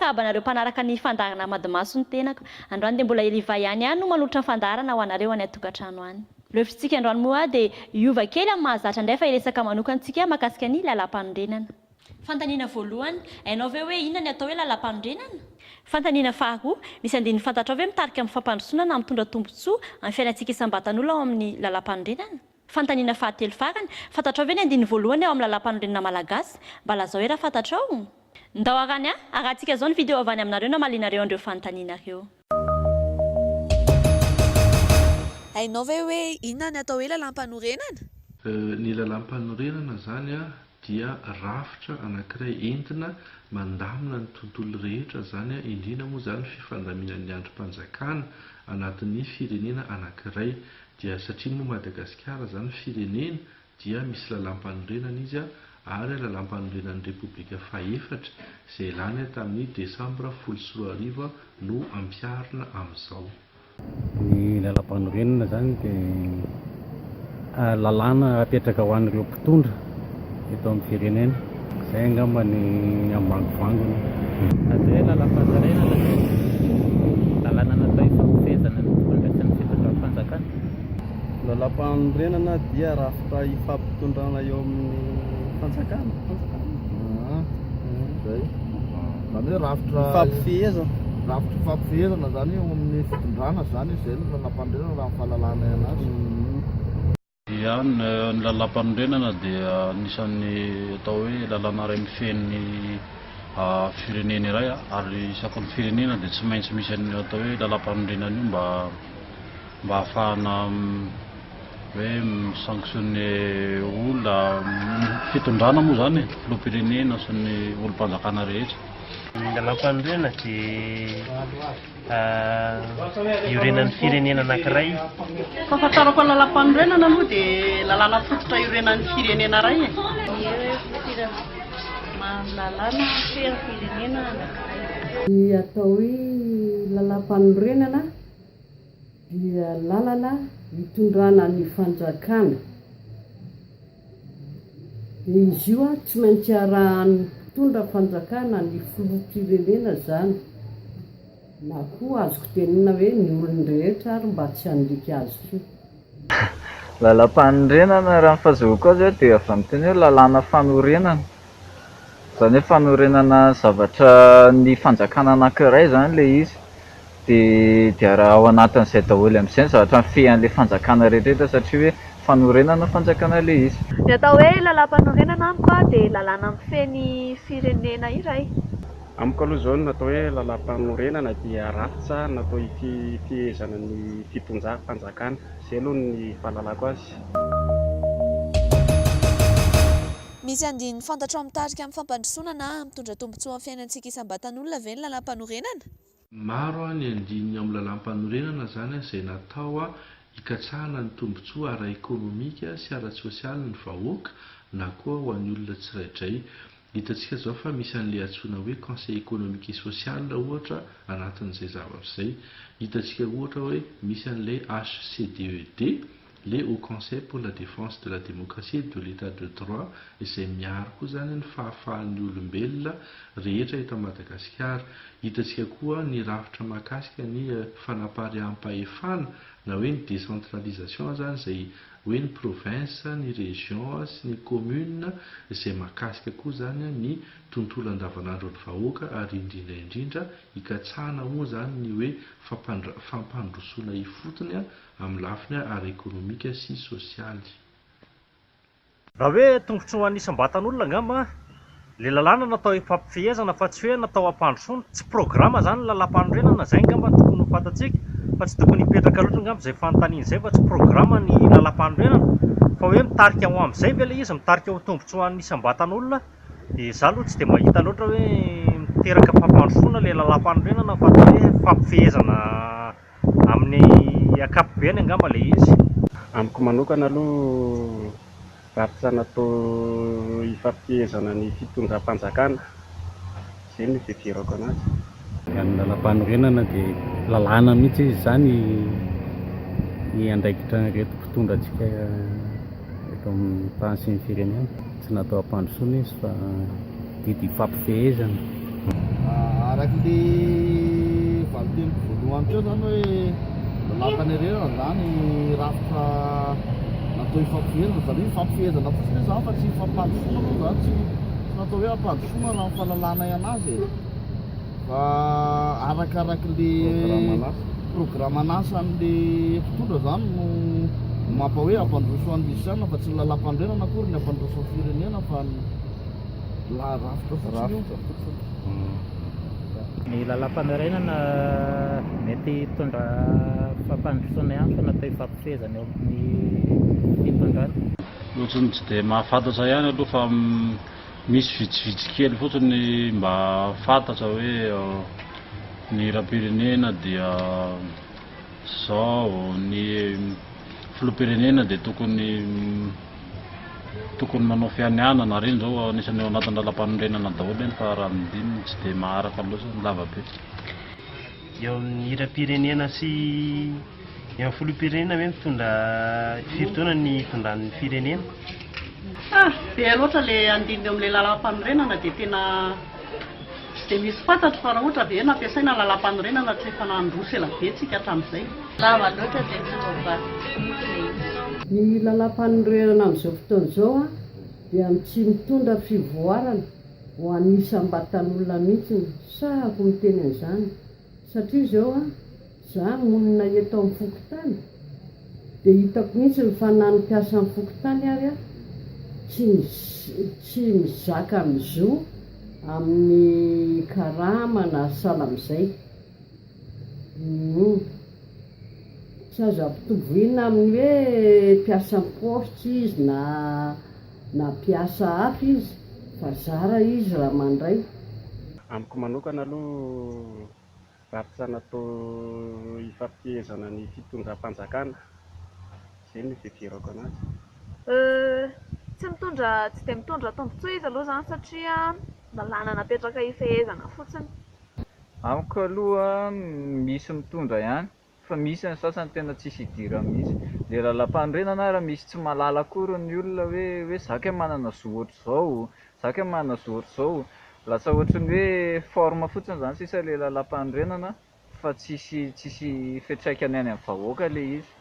sahaba anareo mpanaraka ny fandarana Madimaso ny tenako. Androany dia mbola Eliva ihany no manoatra ny fandarana ho anareo any an-tokantrano any. Lefitsika androany moa dia hiova kely amin'ny mahazatra indray fa iresaka manokantsika mahakasika ny lalam-panorenana. Fantaniana voalohany, hainao ve hoe inona ny atao hoe lalam-panorenana? Fantaniana faharoa, misy andininy fantatrao ve mitarika amin'ny fampandrosoana na mitondra tombontsoa amin'ny fiainantsika isam-batan'olona ao amin'ny lalam-panorenana? Fantaniana fahatelo farany, fantatrao ve ny andininy voalohany ao amin'ny lalam-panorenana malagasy? Mba lazao hoe raha fantatrao? Ndao arany arahantsika zao ny vidéo avy any aminareo na malinareo andreo fanontanianareo. Hainao ve hoe inona ny atao hoe lalam-panorenana? Ny lalam-panorenana zany dia rafitra anankiray entina mandamina ny tontolo rehetra zany indrindra moa zany fifandaminan'ny androm-panjakana anatin'ny firenena anankiray. Dia satria moa Madagasikara zany firenena dia misy lalam-panorenana izy ary lalam-panorenan'ny Repoblika Faefatra izay lany tamin'ny Desambra 14 no ampiharina amin'izao. Ny lalam-panorenana zany dia lalàna apetraka ho an'ireo mpitondra eto amin'ny firenena. Izay angamba ny ambangovangony. Atao hoe lalam-panorenana lalàna natao hifampifehezana ny mpitondra sy ny fitondram-panjakana. Lalam-panorenana dia rafitra ifampitondrana eo amin'ny fanjakana. Zay. Zany hoe rafitra ifampifiezana zany eo amin'ny fitondrana zany izay no lalam-panorenana raha ny fahalalana anazy. Ia, ny lalam-panorenana dia anisan'ny atao hoe lalàna iray mifehin'ny firenena iray ary isaky ny firenena dia tsy maintsy misy an'ny atao hoe lalam-panorenana io mba ahafahana hoe misanctionne olona fitondrana moa zany filoham-pirenena sy ny olom-panjakana rehetra. Ny lalam-panorenana dia iorenan'ny firenena anankiray. Fahafantarako ny lalam-panorenana moa dia lalàna fototra iorenan'ny firenena iray. Lalàna fehiny firenena anankiray. Ny atao hoe lalam-panorenana dia lalana hitondrana ny fanjakana. Izy io tsy maintsy arahan'ny mpitondra fanjakana ny filoham-pirenena zany. Na koa azoko tenina hoe ny olon-drehetra ary mba tsy handika azy io. Lalam-panorenana raha ny fahazoako azy dia avy amin'ny teny hoe lalàna fanorenana. Zany hoe fanorenana zavatra ny fanjakana anankiray zany ilay izy. Dia raha ao anatin'izay daholo amin'izay zavatra mifehan'ilay fanjakana rehetra satria hoe fanorenana fanjakana ilay izy. Ny atao hoe lalam-panorenana amiko dia lalàna mifehy firenena iray. Amiko aloha zao ny atao hoe lalam-panorenana dia rafitra natao hifehezana ny fitondrana-panjakana. Izay aloha ny fahalalako azy. Misy andininy fantatrao mitarika amin'ny fampandrosoana na mitondra tombontsoa amin'ny fiainantsika isam-batan'olona ve ny lalam-panorenana? Maro ny andininy amin'ny lalam-panorenana zany izay natao hikatsahana ny tombontsoa ara-ekônomika sy ara-tsosialy ny vahoaka na koa ho an'ny olona tsiraidray. Hitantsika zao fa misy an'ilay antsoina hoe conseil économique et social ohatra anatin'izay zavatra izay. Hitantsika ohatra hoe misy an'ilay HCDED, le Haut Conseil pour la défense de la démocratie et de l'état de droit, izay miaro koa zany ny fahafahan'ny olombelona rehetra eto Madagasikara. Hitantsika koa ny rafitra mahakasika ny fanapahem-pahefana na hoe ny décentralisation zany izay hoe ny province, ny région sy ny commune izay mahakasika koa zany ny tontolo andavanandro ny vahoaka ary indrindra hikatsahana moa zany ny hoe fampandrosoana ifotony amin'ny lafiny ara-ekônomika sy sosialy. Raha hoe tombontsoa isam-batan'olona angamba le lalàna natao hifampifehezana fa tsy hoe natao hampandrosoana. Tsy programa zany lalam-panorenana zay angamba ny tokony ho fantatsika fa tsy tokony hipetraka loatra angamba izay fanontaniana izay fa tsy programa ny lalam-panorenana fa hoe mitarika ho amin'izay ve ilay izy mitarika ho tombontsoa isam-batan'olona. Dia izaho aloha tsy dia mahita loatra hoe miteraka fampandrosoana le lalam-panorenana fa hoe fampifehezana amin'ny ankapobeny angamba ilay izy. Amiko manokana aloha rafitra natao hifampifehezana ny fitondram-panjakana. Izay ny fijerako anazy. Ny lalam-panorenana dia lalàna mihitsy izy zany andraikitra reto mpitondrantsika eto amin'ny tany sy ny firenena. Tsy natao hampandrosoana izy fa didy hifampifehezana. Arak'le valiteny voalohany teo zany hoe lalapany renana zany rafitra natao hifampifehezana satria hifampifehezana fotsiny zany fa tsy hifampandrosoana aloha zany tsy natao hoe hampandrosoana raha ny fahalalana anazy fa arakarak'le programme anasan'le mpitondra zany no mampa hoe hampandroso an'izy ihany fa tsy ny lalam-pandrenana akory ny hampandroso ny firenena fa rafitra fotsiny. Ny lalam-pamerenana mety hitondra fampandrosoana ihany fa natao hifampifehezana eo amin'ny fitondrana. Ohatrany tsy dia mahafantatra ihany aloha fa misy vitsivitsy kely fotsiny mba fantatra hoe ny rahapirenena dia zao, ny filoham-pirenena dia tokony manao fianianana reny zao anisany ao anatin'ny lalam-panorenana daholo eny fa raha midiny tsy dia maharaka loatra ny lavabe. Eo amin'ny hira-pirenena sy eo amin'ny filoham-pirenena hoe mitondra firy taona ny itondran'ny firenena? Be loatra le andiny amin'ilay lalam-panorenana dia tena tsy dia misy fantatro fa raha ohatra ve nampiasaina lalam-panorenana tsy efa nandroso ela be tsika hatramin'izay. Lava loatra dia tsy voavaky. Ny lalam-panorenana amin'izao fotoana izao dia tsy mitondra fivoarana ho anisam-batan'olona mihitsy sahako miteny an'izany satria izao za monina eto amin'ny fokotany dia hitako mihitsy ny fanahy-mpiasa amin'ny fokotany ary tsy mizaka mizo amin'ny karama na salamizay. Tsy azo ampitoviana amin'ny hoe mpiasa poste izy na mpiasa hafa izy fa zara izy raha mandray. Amiko manokana aloha rafitra natao hifampifehezana ny fitondram-panjakana izay no fijerako anazy. Tsy dia mitondra tombotsoa izy aloha zany satria lalàna napetraka hifehezana fotsiny. Amiko aloha misy mitondra ihany fa misy ny sasany tena tsisy hidira mihitsy. Dia lalam-panorenana raha misy tsy mahalala akory ny olona hoe zaka manana zo ohatr'izao, zaka manana zo ohatr'izao, lasa ohatrany hoe forme fotsiny zany sisa ilay lalam-panorenana fa tsisy fiantraikany any amin'ny vahoaka ilay izy.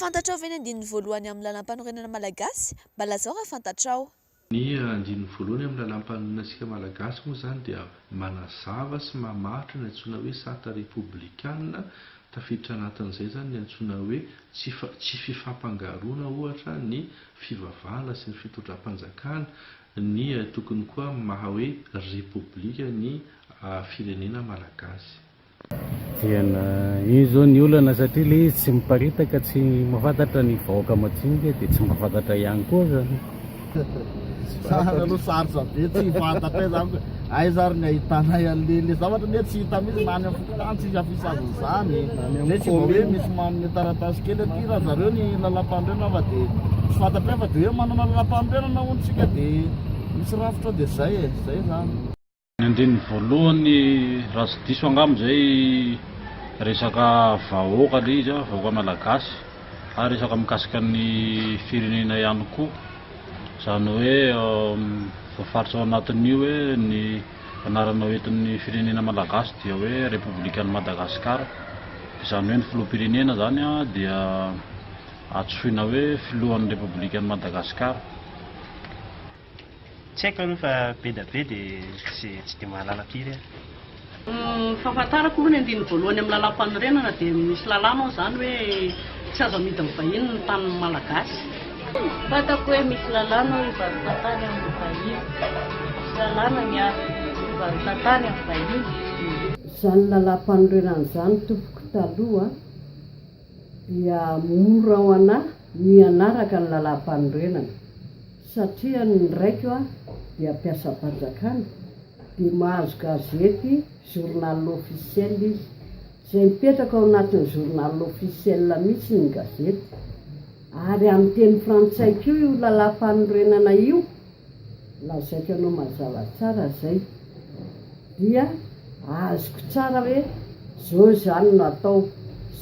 Fantatrao ve ny andininy voalohany amin'ny lalam-panorenana malagasy? Mba lazao raha fantatrao. Ny andininy voalohany amin'ny lalam-panorenantsika malagasy moa zany dia manazava sy mamaritra ny antsoina hoe sarta republikanina. Tafiditra anatin'izay zany ny antsoina hoe tsy fifampangaroana ohatra ny fivavahana sy ny fitondram-panjakana, ny tokony koa maha hoe repoblika ny firenena malagasy. Tena iny zao ny olana satria le izy tsy miparitaka, tsy mahafantatra ny vahoaka majinika dia tsy mahafantatra ihany koa zany. Sara aloha sarotra be tsy fantatra zany aiza ny ahitana an'le zavatra ne tsy hita mihitsy na any amin'ny fokotany tsy afisazony zany. Zay tsy mba hoe misy manome taratasy kely aty raha zareo ny lalam-panorenana fa dia tsy fantatra fa dia hoe manana lalam-panorenana ontsika dia misy rafitra dia zay zay zany. Ny andininy voalohany raha tsy diso angamba izay resaka vahoaka ilay izy, vahoaka malagasy ary resaka mikasika ny firenena ihany koa. Izany hoe voafaritra ao anatin'io hoe ny anarana hoentin'ny firenena malagasy dia hoe République-ny Madagasikara. Izany hoe ny filoham-pirenena zany dia atsoina hoe filohan'ny République-ny Madagasikara. Tsy haiko aloha fa be da be dia tsy dia mahalala firy aho. Fahafantarako aloha ny andininy voalohany amin'ny lalam-panorenana dia misy lalàna ao zany hoe tsy azo amidy amin'ny vahiny ny tany malagasy. Fantako hoe misy lalàna hivarotan-tany amin'ny vahiny, misy lalàna miaro hivarotan-tany amin'ny vahiny. Izany lalam-panorenana izany tompoko taloha dia mora ho anahy mianaraka ny lalam-panorenana satria ny raiko dia mpiasa-panjakana dia mahazo gazety journal officiel izy, izay mipetraka ao anatin'ny journal officiel mihitsy ny gazety. Ary amin'ny teny frantsay koa io lalam-panorenana io, lazaiko anao mazava tsara zay, dia azoko tsara hoe zao zany no atao,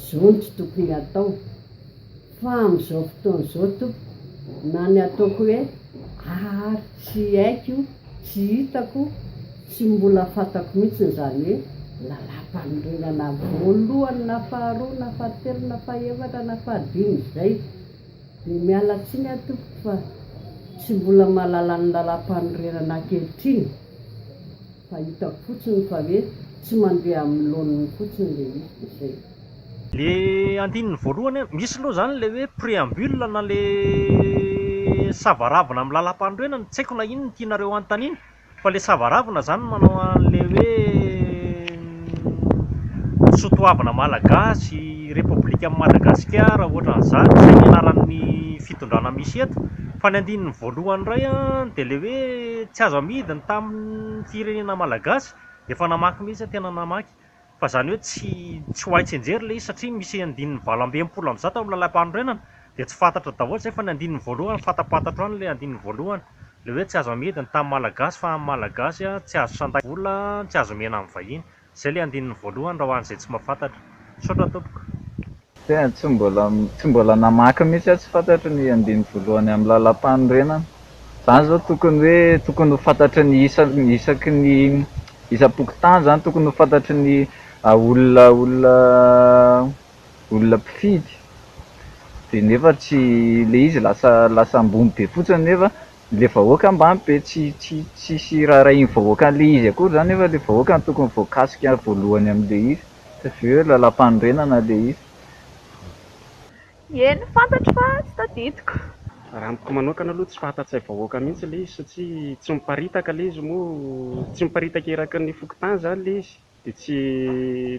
zao ny tsy tokony atao. Fa amin'izao fotoana izao tompo na ny ataoko hoe ary tsy haiko tsy hitako tsy mbola fantako mihitsy zany hoe lalam-panorenana voalohany na faharoa na fahatelo na fahaefatra na fahadimy zay de miala tsiny atoko fa tsy mbola mahalala ny lalam-panorenana ankehitriny fa hitako fotsiny fa hoe tsy mandeha amin'ny laoniny fotsiny le izy zay. Le andininy voalohany misy aloha zany le hoe préambule na le savaravina amin'ny lalam-panorenana, tsy haiko na inona tianareo anontaniana fa le savaravina zany manao an'le hoe sotoavana malagasy, repoblika Madagasikara ohatran'izany zay ny anaran'ny fitondrana misy eto. Fa ny andininy voalohany ray dia le hoe tsy azo amidiny tamin'ny firenena malagasy efa namaky mihitsy tena namaky. Fa zany hoe tsy ho hay tsenjery le izy satria misy andininy 220 amin'ny lalam-panorenana dia tsy fantatra daholo zay fa ny andininy voalohany fatapatatro any le andininy voalohany le hoe tsy azo amidiny tamin'ny malagasy fa amin'ny malagasy tsy azo sanday vola, tsy azo mena amin'ny vahiny. Zay le andininy voalohany raha ho an'izay tsy mahafantatra. Saotra tompoko. Tena tsy mbola namaky mihitsy tsy fantatry ny andininy voalohany amin'ny lalam-panorenana. Zany zao tokony ho fantatry ny isaky ny isam-pokotany zany tokony ho fantatry ny olona mpifidy. De nefa tsy le izy lasa ambony be fotsiny nefa le vahoaka ambany be tsy raharahiny vahoaka an'le izy akory zany nefa le vahoaka tokony voakasika voalohany amin'le izy satria hoe lalam-panorenana le izy. Eny fantatro fa tsy tadidiko. Raha amiko manokana aloha tsy fantatsay vahoaka mihitsy le izy satria tsy miparitaka le izy moa tsy miparitaka eraky ny fokotany zany le izy de tsy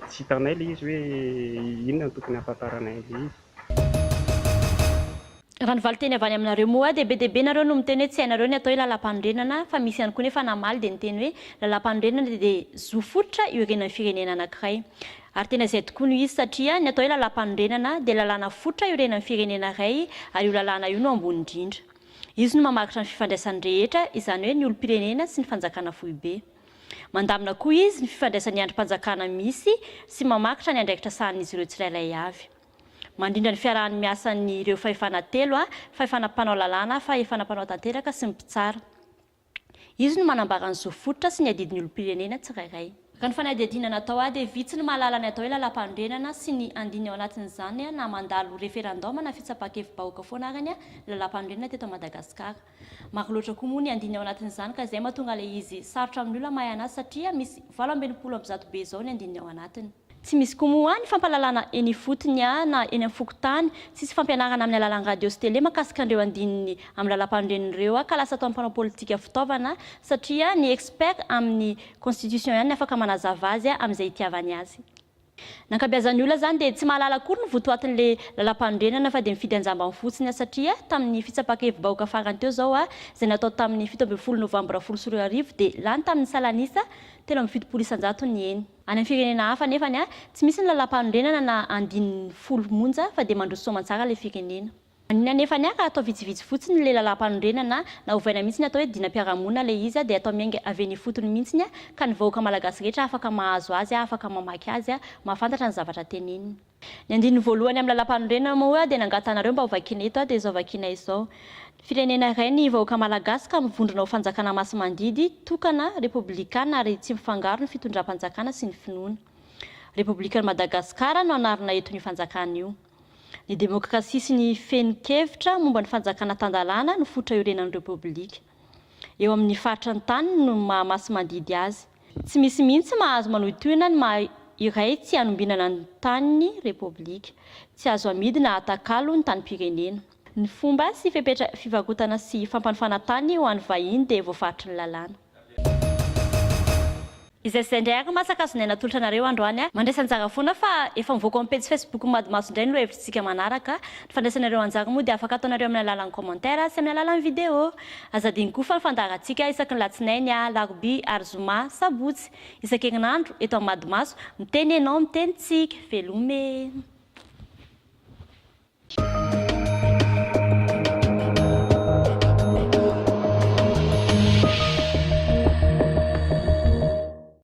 hitanay le izy hoe inona tokony hafantaranay le izy. Raha ny valiteny avy any aminareo moa dia be dia be nareo no miteny hoe tsy hainareo ny atao hoe lalam-panorenana fa misy ihany koa nefa namaly dia niteny hoe lalam-panorenana dia zo fototra iorenan'ny firenena anankiray. Ary tena izay tokoa no izy satria ny atao hoe lalam-panorenana dia lalàna fototra iorenan'ny firenena iray ary io lalàna io no ambony indrindra. Izy no mamaritra ny fifandraisany rehetra izany hoe ny olom-pirenena sy ny fanjakana foibe. Mandamina koa izy ny fifandraisan'ny andrim-panjakana misy sy mamaritra ny andraikitra sahan'izy ireo tsirairay avy. Mandrindra ny fiarahan'ny miasan'ny ireo fahefana telo, fahefana mpanao lalàna, fahefana mpanao tanteraka sy ny mpitsara. Izy no manambara ny zo fototra sy ny adidin'ny olom-pirenena tsirairay. Ka ny fanadihadiana natao dia vitsy ny mahalala ny atao hoe lalam-panorenana sy ny andiny ao anatin'izany na mandalo referendum na fitsapakevim-bahoaka foana arany lalam-panorenana teto Madagasikara. Maro loatra koa moa ny andiny ao anatin'izany ka izay mahatonga ilay izy sarotra amin'ny olona mahay anazy satria misy 80% be izao ny andiny ao anatiny. Tsy misy koa moa ny fampalalana eny fotony na eny amin'ny fokotany, tsisy fampianarana amin'ny alalan'ny radio sy tele makasika an'ireo andininy amin'ny lalam-panorenana ireo ka lasa atao mpanao politika fitaovana satria ny expert amin'ny constitution ihany afaka manazava azy amin'izay itiavany azy. Nankabeazan'ny olona zany dia tsy mahalala akory ny votoatin'le lalam-panorenana fa dia mifidy anjambany fotsiny satria tamin'ny fitsapakevim-bahoaka farany teo zao izay natao tamin'ny 17 Novambra 2024 dia lany tamin'ny salanisa telo amby 7 isan-jato ny eny. Any amin'ny firenena hafa nefany tsy misy ny lalam-panorenana na andininy 10 monja fa dia mandroso soamantsara ilay firenena. Anina nefany atao vitsivitsy fotsiny le lalam-panorenana na ovaina mihitsy ny atao hoe dinam-piarahamonina le izy dia atao miainga avy eny fotony mihitsy ka ny vahoaka malagasy rehetra afaka mahazo azy, afaka mamaky azy, mahafantatra ny zavatra teneniny. Ny andininy voalohany amin'ny lalam-panorenana moa dia nangatanareo mba ho vakiana eto dia izao vakiana izao. Firenena iray ny vahoaka malagasy ka mivondrona ho fanjakana maso-mandidy tokana repoblikanina ary tsy mifangaro ny fitondram-panjakana sy ny finoana. Repoblikan'i Madagasikara no anarana eto ny fanjakana io. Ny demokrasia sy ny feno-kevitra momba ny fanjakana tandalana no fototra iorenan'ny repoblika. Eo amin'ny faritra ny tany no maso-mandidy azy. Tsy misy mihitsy mahazo manohitoina ny maha iray tsy hanombinana ny tany repoblika. Tsy azo amidy na atakalo ny tany-pirenena. Ny fomba sy fepetra fivarotana sy fampanofana tany ho an'ny vahiny dia voafaritry ny lalàna. Izay indray masaka azo natolotra anareo androany mandresa anjara foana fa efa mivoaka amin'ny page Facebook Madimaso indray no hevitrintsika manaraka. Ny fandraisanareo anjara moa dia afaka ataonareo amin'ny alalan'ny commentaire sy amin'ny alalan'ny vidéo. Azadiny koa fa ny fandaharantsika isaky ny latsinainy larobia ary zoma sabotsy isan-kerinandro eto amin'ny Madimaso miteny ianao miteny tsika velome.